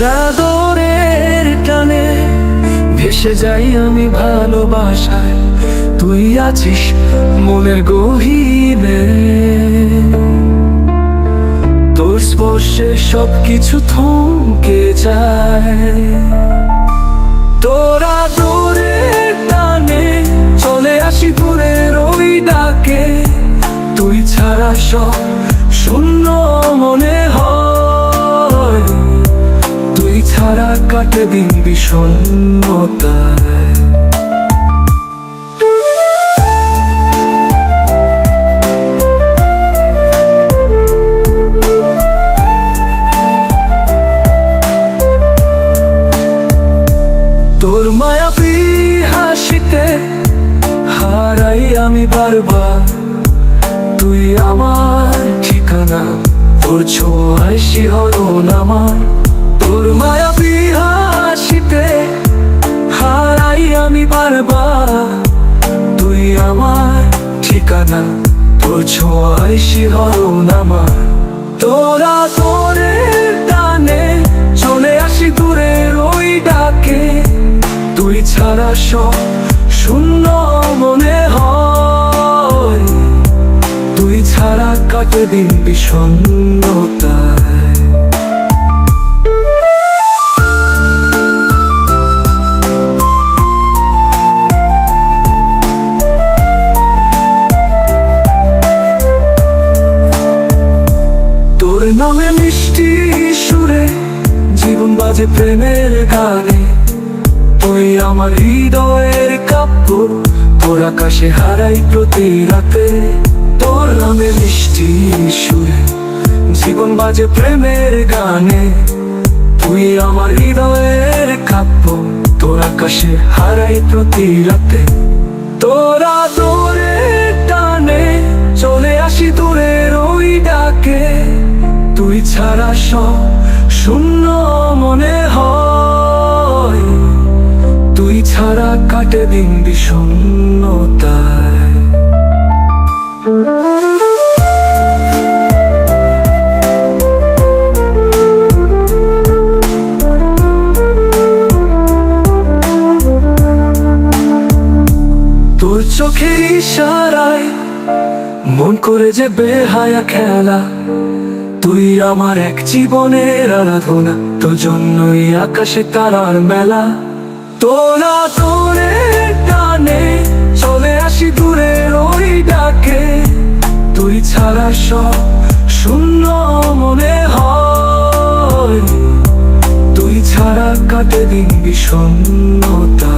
আদরের টানে ভেসে যাই আমি ভালোবাসায়, তুই আছিস মনের গহীনে। তোর স্পর্শে সবকিছু থমকে যায়। তোর আদরের টানে চলে আসি দূরের ওই ডাকে, তুই ছাড়া সব শূন্য মনে হয়। তুই ছাড়া কাটে দিন বিষণ্ণতায়। তোর মায়াবী হাসিতে হারাই আমি বারবার, তুই আমার ঠিকানা, তোর ছোঁয়ায় শিহরণ আমার। তোর মায়াবী হাসিতে হারাই আমি বারবার, তুই আমার ঠিকানা, তোর ছোঁয়ায় শিহরণ আমার। তোরা তোরের টানে চলে আসি দূরের ওই ডাকে, তুই ছাড়া সব শূন্য মনে হয়। তুই ছাড়া কাটে দিন বিষণ্ণতায়। তোর নামে মিষ্টি সুরে জীবন বাজে প্রেমের গানে, তুই আমার হৃদয়ের কাব্য, তোর আকাশে হারাই প্রতি রাতে। তোর নামে মিষ্টি সুরে জীবন বাজে প্রেমের গানে, তুই আমার হৃদয়ের কাব্য, তোর আকাশে হারাই প্রতি রাতে। তোরা তোরের টানে চলে আসি দূরের ওই ডাকে, তুই ছাড়া সব শূন্য মনে হয়। তুই ছাড়া কাটে দিন বিষণ্ণতায়। তোর চোখের ইশারায় মন করে যে বেহায়া খেলা, তুই আমার এক জীবনের আরাধনা, তোর জন্যই আকাশে তারার মেলা। তোরা তোরের টানে চলে আসি দূরের ওই ডাকে, তুই ছাড়া সব শূন্য মনে হয়। তুই ছাড়া কাটে দিন বিষণ্ণতা।